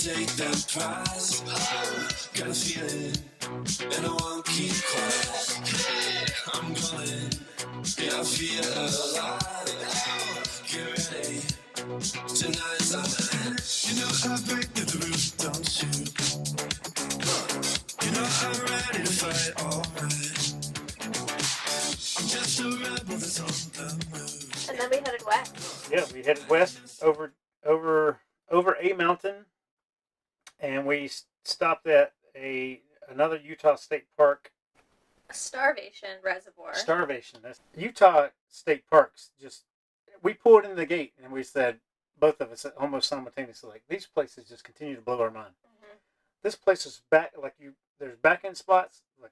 take that prize. Oh, got a feeling, and I won't keep quiet. Hey, I'm going, yeah, I feel alive. Oh, get ready, tonight's our night. You know I break through the roof, don't you? You know I'm ready to fight, alright. I'm just a rebel that's on the move. And then we headed west. Yeah, we headed west over a mountain, and we stopped at another Utah state park. Starvation Reservoir. Starvation. That's Utah state parks. We pulled in the gate and we said, both of us almost simultaneously, like, these places just continue to blow our mind. Mm-hmm. This place is there's back end spots, like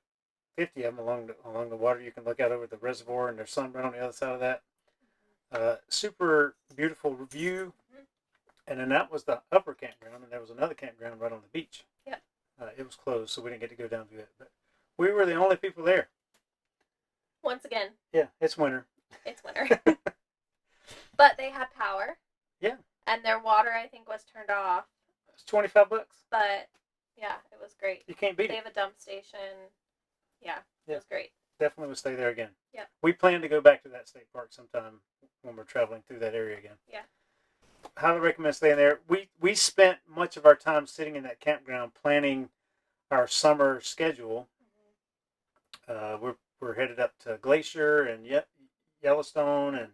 50 of them along the water. You can look out over the reservoir, and there's sun right on the other side of that. Super beautiful view. Mm-hmm. And then that was the upper campground, and there was another campground right on the beach. Yep. It was closed, so we didn't get to go down to it. But we were the only people there. Once again. Yeah, it's winter. It's winter. But they had power. Yeah. And their water, I think, was turned off. It's $25. But, yeah, it was great. You can't beat They it. have a dump station. Yeah, it was great. Definitely would stay there again. Yep. We plan to go back to that state park sometime when we're traveling through that area again. Yeah. Highly recommend staying there. We spent much of our time sitting in that campground planning our summer schedule. Mm-hmm. We're headed up to Glacier and Yellowstone and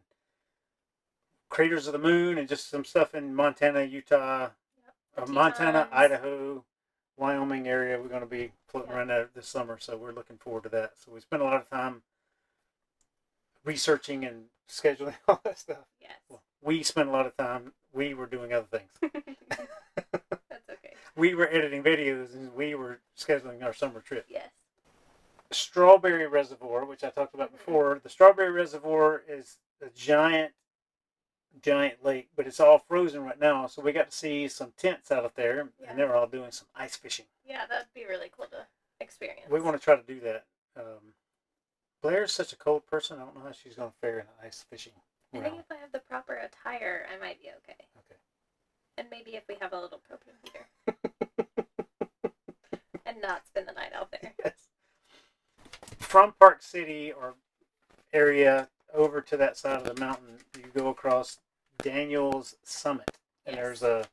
Craters of the Moon and just some stuff in Montana, Utah, Montana, Idaho, Wyoming area. We're going to be floating around there this summer, so we're looking forward to that. So we spent a lot of time researching and scheduling all that stuff. Yes. Well, we spent a lot of time. We were doing other things. That's okay. We were editing videos and we were scheduling our summer trip. Yes. Strawberry Reservoir, which I talked about before. The Strawberry Reservoir is a giant lake, but it's all frozen right now. So we got to see some tents out there, and they were all doing some ice fishing. Yeah, that'd be really cool to experience. We want to try to do that. Blair's such a cold person. I don't know how she's going to fare in ice fishing. I think if I have the proper attire, I might be okay. Okay. And maybe if we have a little propane heater. And not spend the night out there. Yes. From Park City or area over to that side of the mountain, you go across Daniel's Summit. And there's a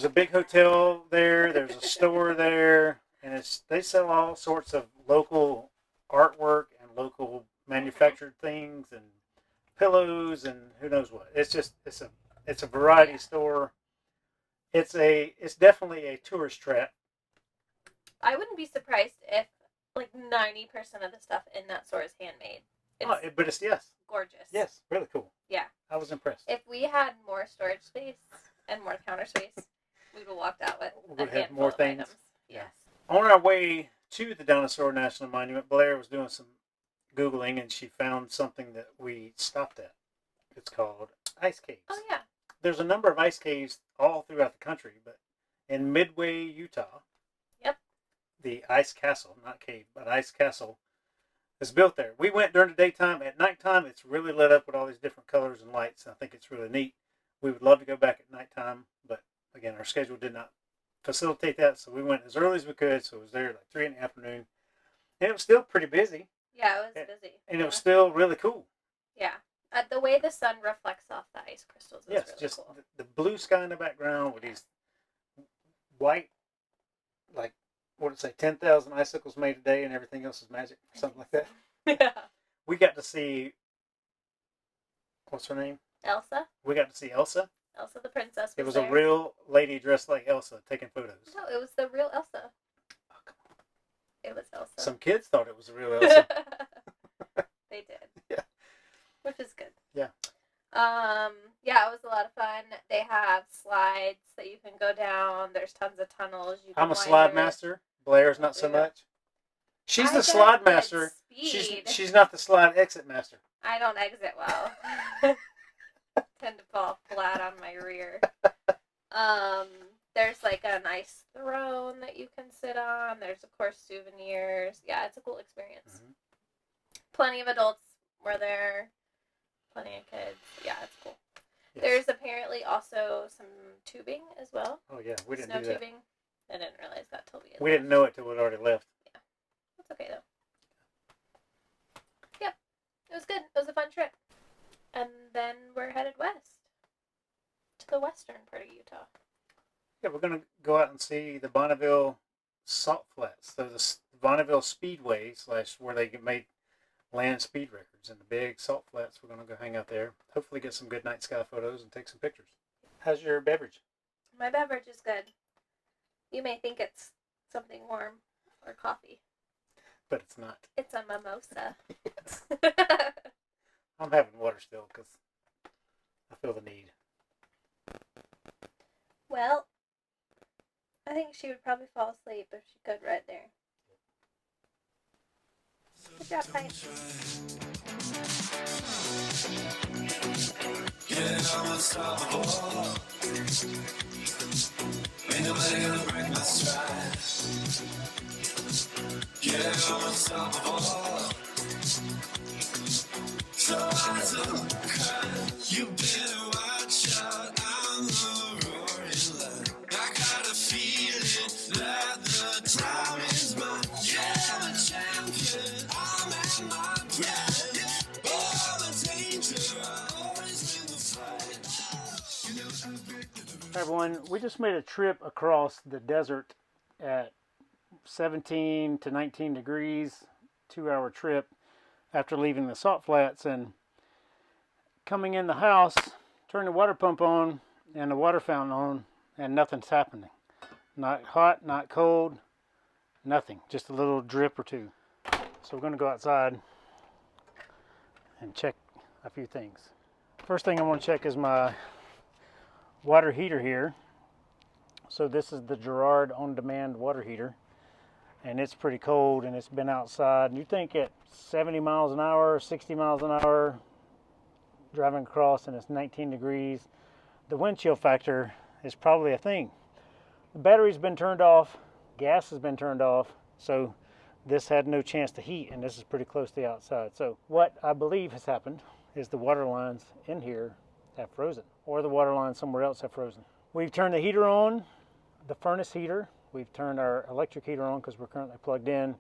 big hotel there. There's a store there. And they sell all sorts of local artwork and local manufactured things and pillows and who knows what. It's a variety store. It's definitely a tourist trap. I wouldn't be surprised if like 90% of the stuff in that store is handmade. But it's gorgeous. Yes, really cool. Yeah. I was impressed. If we had more storage space and more counter space, we would have walked out with a handful more of things. items. Yes. On our way to the Dinosaur National Monument, Blair was doing some Googling and she found something that we stopped at. It's called Ice Caves. Oh, yeah. There's a number of ice caves all throughout the country, but in Midway, Utah, the Ice Castle, not cave, but Ice Castle, is built there. We went during the daytime. At nighttime, it's really lit up with all these different colors and lights. I think it's really neat. We would love to go back at nighttime, but again, our schedule did not facilitate that, so we went as early as we could, so it was there like 3 in the afternoon. And it was still pretty busy. Yeah, it was busy. And it was still really cool. Yeah. The way the sun reflects off the ice crystals is really just cool. The blue sky in the background with these white, like, what did it say, 10,000 icicles made a day and everything else is magic, or something like that. Yeah. We got to see, what's her name? Elsa. We got to see Elsa. Elsa the princess. It was there. a real lady dressed like Elsa taking photos. No, it was the real Elsa. Oh, come on. It was Elsa. Some kids thought it was the real Elsa. They did. Yeah. Which is good. Yeah. Yeah, it was a lot of fun. They have slides that you can go down. There's tons of tunnels. I'm a slide master. Blair's not so much. She's the slide master. She's not the slide exit master. I don't exit well. Tend to fall flat on my rear. There's like a nice throne that you can sit on. There's of course souvenirs. Yeah, it's a cool experience. Mm-hmm. Plenty of adults were there. Plenty of kids. Yeah, it's cool. Yes. There's apparently also some tubing as well. Oh yeah, we didn't Snow do that. tubing. I didn't realize that till we. We didn't know it till we'd already left. Yeah, that's okay though. Yep, it was good. It was a fun trip. And then we're headed west to the western part of Utah. Yeah, we're gonna go out and see the Bonneville Salt Flats. So the Bonneville Speedway / where they made land speed records in the big salt flats. We're gonna go hang out there. Hopefully get some good night sky photos and take some pictures. How's your beverage? My beverage is good. You may think it's something warm or coffee. But it's not. It's a mimosa. I'm having water still because I feel the need. Well, I think she would probably fall asleep if she could right there. Good job, Pike. Yeah, I'm unstoppable. Ain't nobody gonna break my stride. Yeah, I'm unstoppable. So I don't cry. You better watch out. I'm the roaring lion. I got a feeling that the time is mine. Yeah, I'm a champion. I'm at my prime. All the danger, I always win the fight. You know I'm big. Hi everyone, we just made a trip across the desert at 17 to 19 degrees, 2-hour trip after leaving the salt flats, and coming in the house, turn the water pump on and the water fountain on, and nothing's happening. Not hot, not cold, nothing, just a little drip or two. So we're going to go outside and check a few things. First thing I want to check is my water heater here. So this is the Girard on-demand water heater, and it's pretty cold, and it's been outside. And you think at 70 miles an hour, 60 miles an hour, driving across, and it's 19 degrees, the wind chill factor is probably a thing. The battery's been turned off, gas has been turned off, so this had no chance to heat, and this is pretty close to the outside. So what I believe has happened is the water lines in here have frozen, or the water lines somewhere else have frozen. We've turned the heater on, the furnace heater. We've turned our electric heater on because we're currently plugged in,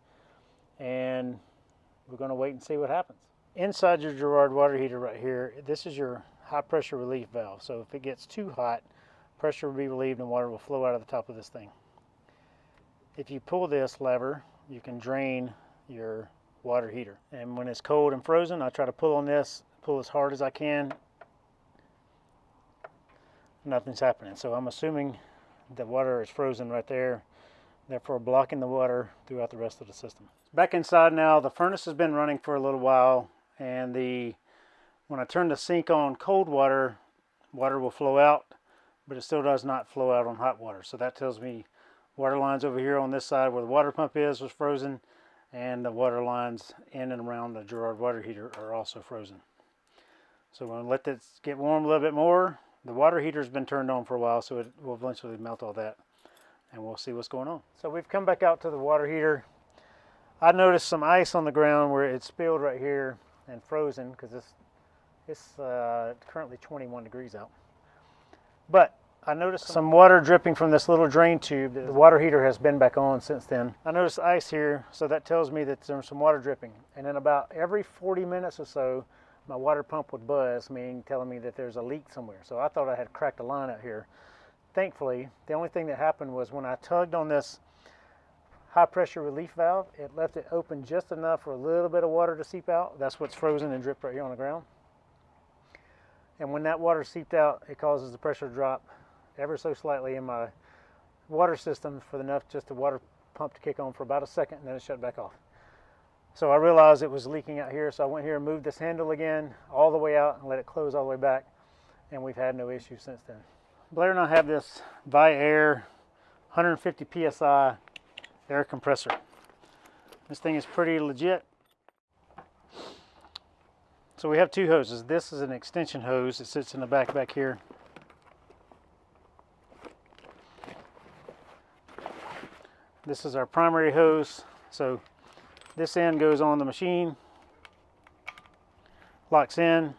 and we're going to wait and see what happens. Inside your Girard water heater right here, this is your high pressure relief valve. So if it gets too hot, pressure will be relieved and water will flow out of the top of this thing. If you pull this lever, you can drain your water heater. And when it's cold and frozen, I try to pull on this, pull as hard as I can. Nothing's happening. So I'm assuming the water is frozen right there, therefore blocking the water throughout the rest of the system. Back inside now, the furnace has been running for a little while, and when I turn the sink on cold water, water will flow out, but it still does not flow out on hot water. So that tells me water lines over here on this side where the water pump is was frozen, and the water lines in and around the Girard water heater are also frozen. So we're going to let this get warm a little bit more. The water heater's been turned on for a while, so it will eventually melt all that, and we'll see what's going on. So we've come back out to the water heater. I noticed some ice on the ground where it spilled right here and frozen, because it's currently 21 degrees out. But I noticed some water dripping from this little drain tube. The water heater has been back on since then. I noticed ice here, so that tells me that there's some water dripping. And then about every 40 minutes or so, my water pump would buzz, meaning telling me that there's a leak somewhere. So I thought I had cracked a line out here. Thankfully, the only thing that happened was when I tugged on this high pressure relief valve, it left it open just enough for a little bit of water to seep out. That's what's frozen and dripped right here on the ground. And when that water seeped out, it causes the pressure to drop ever so slightly in my water system for enough just the water pump to kick on for about a second, and then it shut back off. So I realized it was leaking out here, so I went here and moved this handle again all the way out and let it close all the way back, and we've had no issues since then. Blair and I have this Viair 150 psi air compressor. This thing is pretty legit. So we have two hoses. This is an extension hose that sits in the back here. This is our primary hose. So this end goes on the machine, locks in,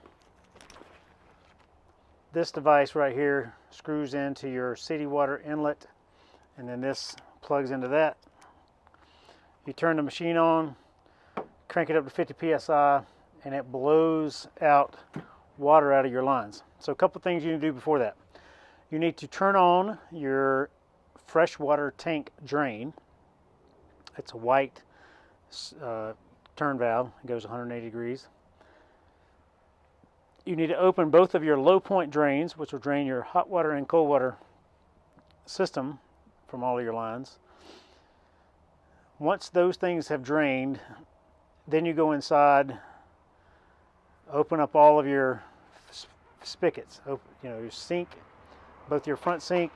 this device right here screws into your city water inlet, and then this plugs into that. You turn the machine on, crank it up to 50 psi, and it blows out water out of your lines. So a couple things you need to do before that. You need to turn on your freshwater tank drain. It's a white turn valve. It goes 180 degrees. You need to open both of your low point drains, which will drain your hot water and cold water system from all of your lines. Once those things have drained, then you go inside, open up all of your spigots. Your sink, both your front sink,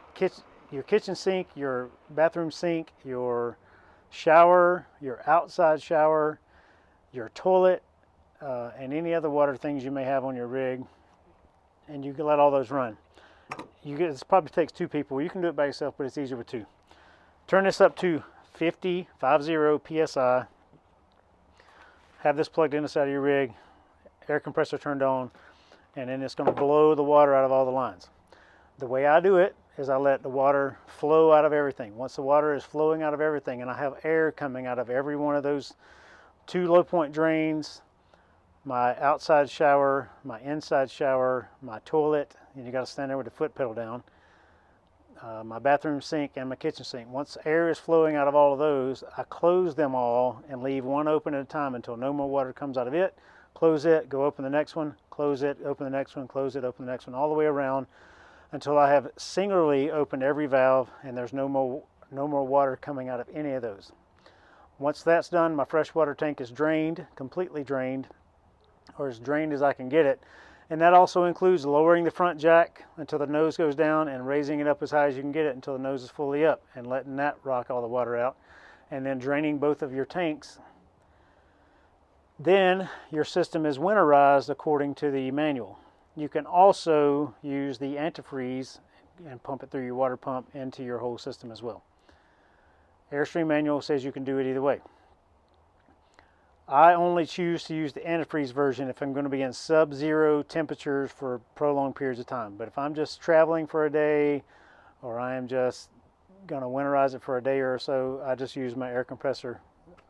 your kitchen sink, your bathroom sink, your shower, your outside shower, your toilet, and any other water things you may have on your rig, and you can let all those run. This probably takes 2 people. You can do it by yourself, but it's easier with 2. Turn this up to 50 psi. Have this plugged in the side of your rig, air compressor turned on, and then it's going to blow the water out of all the lines. The way I do it is I let the water flow out of everything. Once the water is flowing out of everything, and I have air coming out of every one of those 2 low point drains, my outside shower, my inside shower, my toilet, and you got to stand there with the foot pedal down, my bathroom sink and my kitchen sink. Once air is flowing out of all of those, I close them all and leave one open at a time until no more water comes out of it. Close it, go open the next one, close it, open the next one, close it, open the next one, all the way around until I have singularly opened every valve and there's no more water coming out of any of those. Once that's done, my freshwater tank is drained, completely drained, or as drained as I can get it. And that also includes lowering the front jack until the nose goes down and raising it up as high as you can get it until the nose is fully up and letting that rock all the water out, and then draining both of your tanks. Then your system is winterized according to the manual. You can also use the antifreeze and pump it through your water pump into your whole system as well. Airstream manual says you can do it either way. I only choose to use the antifreeze version if I'm going to be in sub-zero temperatures for prolonged periods of time. But if I'm just traveling for a day, or I am just going to winterize it for a day or so, I just use my air compressor.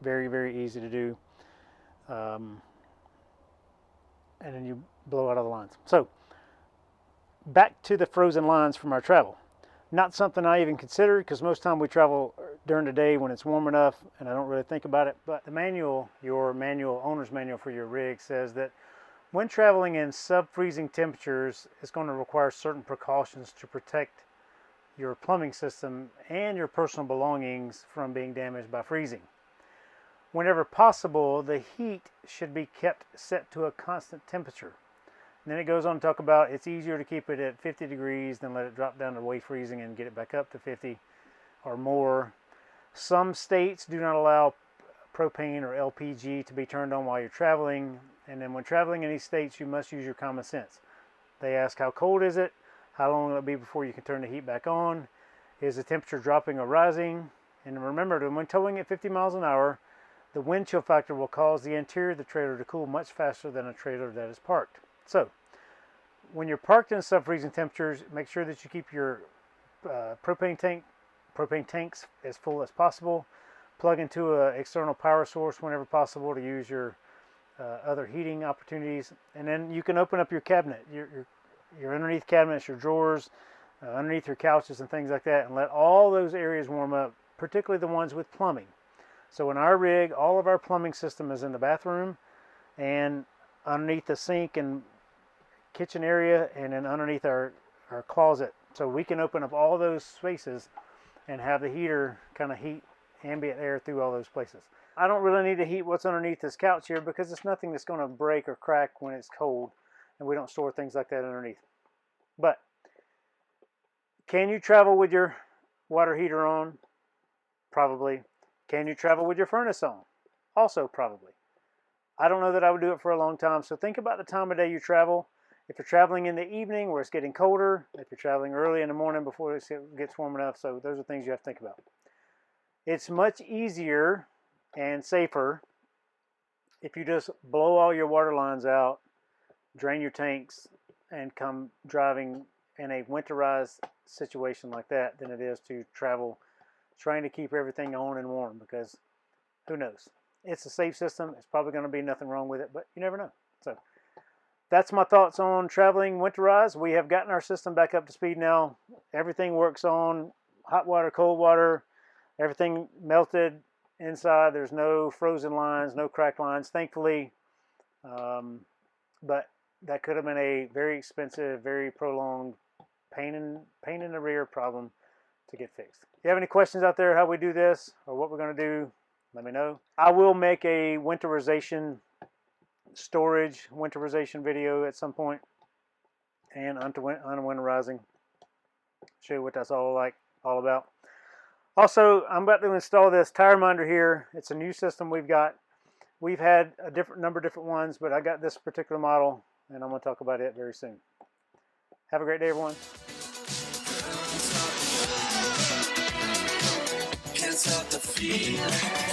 Very, very easy to do. And then you blow out all the lines. So, back to the frozen lines from our travel. Not something I even consider, because most time we travel during the day when it's warm enough and I don't really think about it. But the manual, your manual, owner's manual for your rig, says that when traveling in sub-freezing temperatures, it's going to require certain precautions to protect your plumbing system and your personal belongings from being damaged by freezing. Whenever possible, the heat should be kept set to a constant temperature. And then it goes on to talk about it's easier to keep it at 50 degrees than let it drop down to way freezing and get it back up to 50 or more. Some states do not allow propane or LPG to be turned on while you're traveling. And then when traveling in these states, you must use your common sense. They ask, how cold is it? How long will it be before you can turn the heat back on? Is the temperature dropping or rising? And remember that when towing at 50 miles an hour, the wind chill factor will cause the interior of the trailer to cool much faster than a trailer that is parked. So, when you're parked in sub-freezing temperatures, make sure that you keep your propane tanks as full as possible. Plug into an external power source whenever possible to use your other heating opportunities. And then you can open up your cabinet, your underneath cabinets, your drawers, underneath your couches and things like that, and let all those areas warm up, particularly the ones with plumbing. So in our rig, all of our plumbing system is in the bathroom and underneath the sink and kitchen area, and then underneath our closet. So we can open up all those spaces and have the heater kind of heat ambient air through all those places. I don't really need to heat what's underneath this couch here because it's nothing that's going to break or crack when it's cold, and we don't store things like that underneath. But can you travel with your water heater on? Probably. Can you travel with your furnace on? Also probably. I don't know that I would do it for a long time, so think about the time of day you travel. If you're traveling in the evening where it's getting colder, if you're traveling early in the morning before it gets warm enough, so those are things you have to think about. It's much easier and safer if you just blow all your water lines out, drain your tanks, and come driving in a winterized situation like that than it is to travel trying to keep everything on and warm, because who knows? It's a safe system. It's probably going to be nothing wrong with it, but you never know. So that's my thoughts on traveling winterized. We have gotten our system back up to speed now. Everything works on hot water, cold water, everything melted inside. There's no frozen lines, no cracked lines, thankfully. But that could have been a very expensive, very prolonged pain in the rear problem to get fixed. If you have any questions out there how we do this or what we're going to do, let me know. I will make a winterization video at some point, and unwinterizing. Show you what that's all about. Also, I'm about to install this tire minder here. It's a new system we've got. We've had a number of different ones, but I got this particular model, and I'm going to talk about it very soon. Have a great day, everyone. Can't stop the feeling.